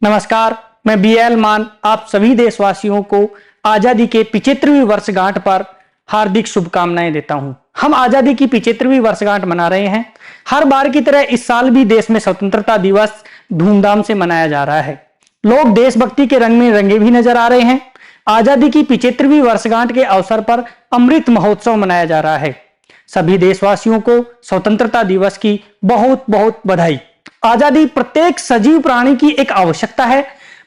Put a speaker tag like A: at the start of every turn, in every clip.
A: नमस्कार, मैं बीएल मान आप सभी देशवासियों को आजादी के 75वीं वर्षगांठ पर हार्दिक शुभकामनाएं देता हूं। हम आजादी की 75वीं वर्षगांठ मना रहे हैं। हर बार की तरह इस साल भी देश में स्वतंत्रता दिवस धूमधाम से मनाया जा रहा है। लोग देशभक्ति के रंग में रंगे भी नजर आ रहे हैं। आजादी की 75वीं वर्षगांठ के अवसर पर अमृत महोत्सव मनाया जा रहा है। सभी देशवासियों को स्वतंत्रता दिवस की बहुत बहुत बधाई। आजादी प्रत्येक सजीव प्राणी की एक आवश्यकता है।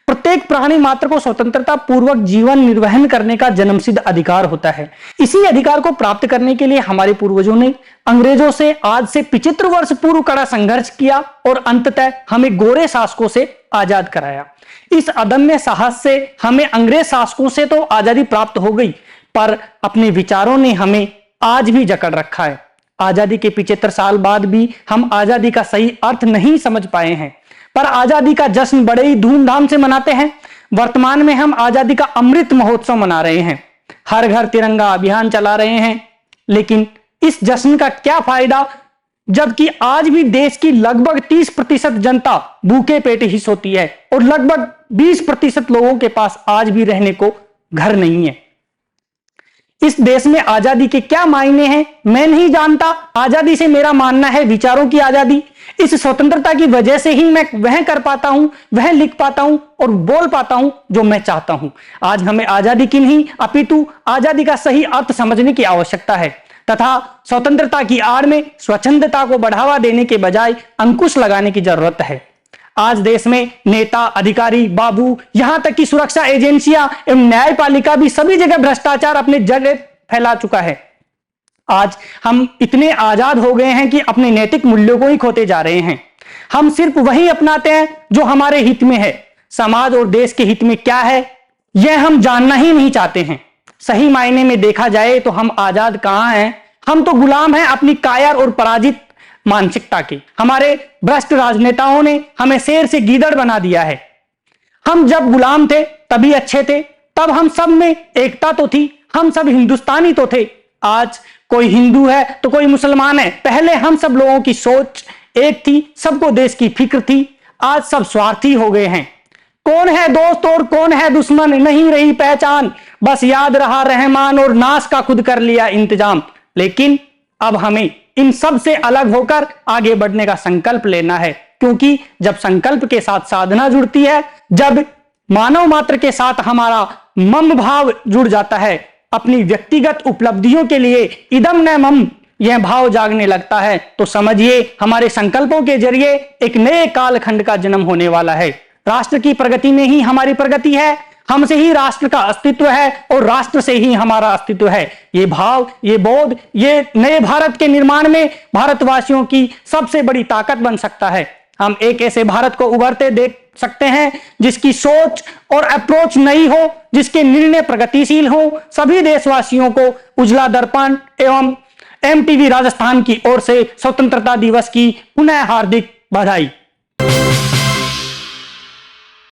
A: प्रत्येक प्राणी मात्र को स्वतंत्रता पूर्वक जीवन निर्वहन करने का जन्मसिद्ध अधिकार होता है। इसी अधिकार को प्राप्त करने के लिए हमारे पूर्वजों ने अंग्रेजों से आज से 75 वर्ष पूर्व कड़ा संघर्ष किया और अंततः हमें गोरे शासकों से आजाद कराया। इस अदम्य साहस से हमें अंग्रेज शासकों से तो आजादी प्राप्त हो गई, पर अपने विचारों ने हमें आज भी जकड़ रखा है। आजादी के 75 साल बाद भी हम आजादी का सही अर्थ नहीं समझ पाए हैं, पर आजादी का जश्न बड़े ही धूमधाम से मनाते हैं। वर्तमान में हम आजादी का अमृत महोत्सव मना रहे हैं, हर घर तिरंगा अभियान चला रहे हैं। लेकिन इस जश्न का क्या फायदा, जबकि आज भी देश की लगभग 30% जनता भूखे पेट ही सोती है और लगभग 20% लोगों के पास आज भी रहने को घर नहीं है। इस देश में आजादी के क्या मायने हैं मैं नहीं जानता। आजादी से मेरा मानना है विचारों की आजादी। इस स्वतंत्रता की वजह से ही मैं वह कर पाता हूं, वह लिख पाता हूं और बोल पाता हूं जो मैं चाहता हूं। आज हमें आजादी की नहीं अपितु आजादी का सही अर्थ समझने की आवश्यकता है तथा स्वतंत्रता की आड़ में स्वच्छंदता को बढ़ावा देने के बजाय अंकुश लगाने की जरूरत है। आज देश में नेता, अधिकारी, बाबू, यहां तक कि सुरक्षा एजेंसियां एवं न्यायपालिका भी सभी जगह भ्रष्टाचार अपने जगह फैला चुका है। आज हम इतने आजाद हो गए हैं कि अपने नैतिक मूल्यों को ही खोते जा रहे हैं। हम सिर्फ वही अपनाते हैं जो हमारे हित में है। समाज और देश के हित में क्या है यह हम जानना ही नहीं चाहते हैं। सही मायने में देखा जाए तो हम आजाद कहां हैं, हम तो गुलाम हैं अपनी कायर और पराजित मानसिकता की। हमारे भ्रष्ट राजनेताओं ने हमें शेर से गीदड़ बना दिया है। हम जब गुलाम थे तभी अच्छे थे, तब हम सब में एकता तो थी, हम सब हिंदुस्तानी तो थे। आज कोई हिंदू है तो कोई मुसलमान है। पहले हम सब लोगों की सोच एक थी, सबको देश की फिक्र थी। आज सब स्वार्थी हो गए हैं। कौन है दोस्त और कौन है दुश्मन नहीं रही पहचान, बस याद रहा रहमान और नाश का खुद कर लिया इंतजाम। लेकिन अब हमें इन सब से अलग होकर आगे बढ़ने का संकल्प लेना है, क्योंकि जब संकल्प के साथ साधना जुड़ती है, जब मानव मात्र के साथ हमारा मम भाव जुड़ जाता है, अपनी व्यक्तिगत उपलब्धियों के लिए इदम न मम यह भाव जागने लगता है, तो समझिए हमारे संकल्पों के जरिए एक नए कालखंड का जन्म होने वाला है। राष्ट्र की प्रगति में ही हमारी प्रगति है, हमसे ही राष्ट्र का अस्तित्व है और राष्ट्र से ही हमारा अस्तित्व है। ये भाव, ये बोध, ये नए भारत के निर्माण में भारतवासियों की सबसे बड़ी ताकत बन सकता है। हम एक ऐसे भारत को उभरते देख सकते हैं जिसकी सोच और अप्रोच नई हो, जिसके निर्णय प्रगतिशील हो। सभी देशवासियों को उजला दर्पण एवं एमटीवी राजस्थान की ओर से स्वतंत्रता दिवस की पुनः हार्दिक बधाई।